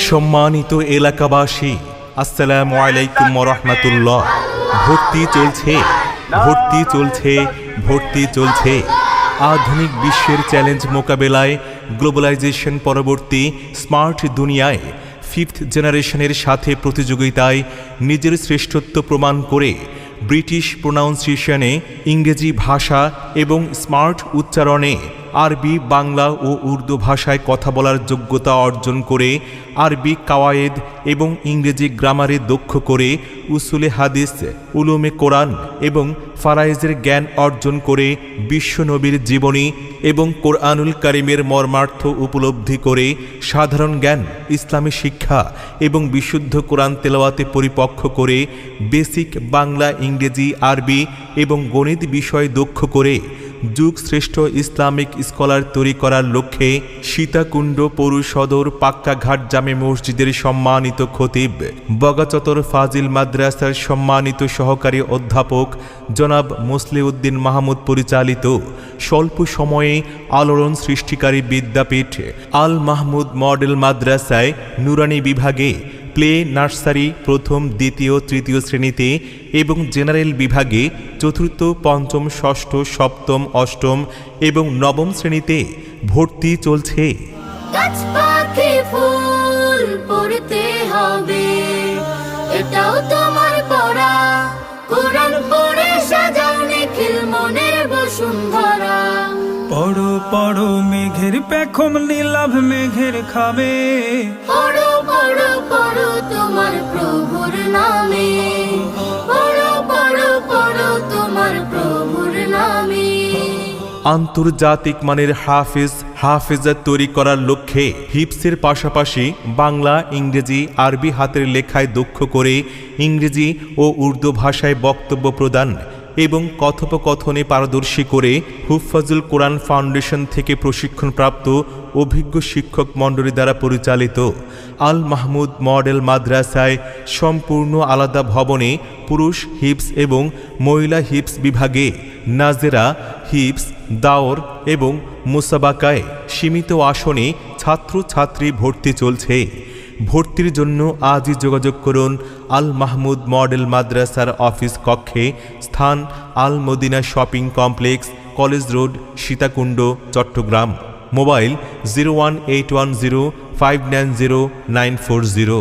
সম্মানিত এলাকাবাসী, আসসালামু আলাইকুম ওয়া রাহমাতুল্লাহ। ভর্তি চলছে, ভর্তি চলছে, ভর্তি চলছে। আধুনিক বিশ্বের চ্যালেঞ্জ মোকাবেলায় গ্লোবালাইজেশন পরবর্তী স্মার্ট দুনিয়ায় ফিফথ জেনারেশনের সাথে প্রতিযোগিতায় নিজের শ্রেষ্ঠত্ব প্রমাণ করে ব্রিটিশ প্রোনাউন্সিয়েশনে, ইংরেজি ভাষা এবং স্মার্ট উচ্চারণে আরবি, বাংলা ও উর্দু ভাষায় কথা বলার যোগ্যতা অর্জন করে, আরবি কাওয়ায়েদ এবং ইংরেজি গ্রামারে দক্ষ করে, উসুলে হাদিস, উলুমে কোরআন এবং ফারায়েজের জ্ঞান অর্জন করে, বিশ্বনবীর জীবনী এবং কোরআনুল কারিমের মর্মার্থ উপলব্ধি করে, সাধারণ জ্ঞান, ইসলামী শিক্ষা এবং বিশুদ্ধ কোরআন তেলাওয়াতে পরিপক্ক করে, বেসিক বাংলা, ইংরেজি, আরবি এবং গণিত বিষয় দক্ষ করে যুগ শ্রেষ্ঠ ইসলামিক স্কলার তৈরি করার লক্ষ্যে সীতাকুণ্ড পৌর সদর পাক্কাঘাট জামে মসজিদের সম্মানিত খতিব, বগাচতর ফাজিল মাদ্রাসার সম্মানিত সহকারী অধ্যাপক জনাব মুসলিউদ্দিন মাহমুদ পরিচালিত স্বল্প সময়ে আলোড়ন সৃষ্টিকারী বিদ্যাপীঠ আল মাহমুদ মডেল মাদ্রাসায় নুরানি বিভাগে প্লে নার্সারি প্রথম, দ্বিতীয়, তৃতীয় শ্রেণীতে এবং জেনারেল বিভাগে চতুর্থ, পঞ্চম, ষষ্ঠ, সপ্তম, অষ্টম এবং নবম শ্রেণীতে ভর্তি চলছে। ফুল পড়তে হবে, এটাও তোমার পড়া। কোরআন পড়ে সাজাও নিখিল মনের বসুন্ধরা। পড়ো পড়ো মেঘের পেখম নীলাভ মেঘের খাবে। পড়ো পড়ো পড়ো তোমার প্রভুর নামে। পড়ো পড়ো পড়ো তোমার প্রভুর নামে। আন্তর্জাতিক মানের হাফেজা তৈরি করার লক্ষ্যে হিপসের পাশাপাশি বাংলা, ইংরেজি, আরবি হাতের লেখায় দক্ষ করে ইংরেজি ও উর্দু ভাষায় বক্তব্য প্রদান এবং কথোপকথনে পারদর্শী করে হুফাজুল কোরআন ফাউন্ডেশন থেকে প্রশিক্ষণপ্রাপ্ত অভিজ্ঞ শিক্ষক মণ্ডলী দ্বারা পরিচালিত আল মাহমুদ মডেল মাদ্রাসায় সম্পূর্ণ আলাদা ভবনে পুরুষ হিপস এবং মহিলা হিপস বিভাগে নাজেরা, হিপস, দাওর এবং মুসাবাকায় সীমিত আসনে ছাত্রছাত্রী ভর্তি চলছে। ভর্তির জন্য আজই যোগাযোগ করুন আল মাহমুদ মডেল মাদ্রাসার অফিস কক্ষে, স্থান Al Madina shopping complex, college road, Sitakunda, Chattogram. Mobile 01810590940।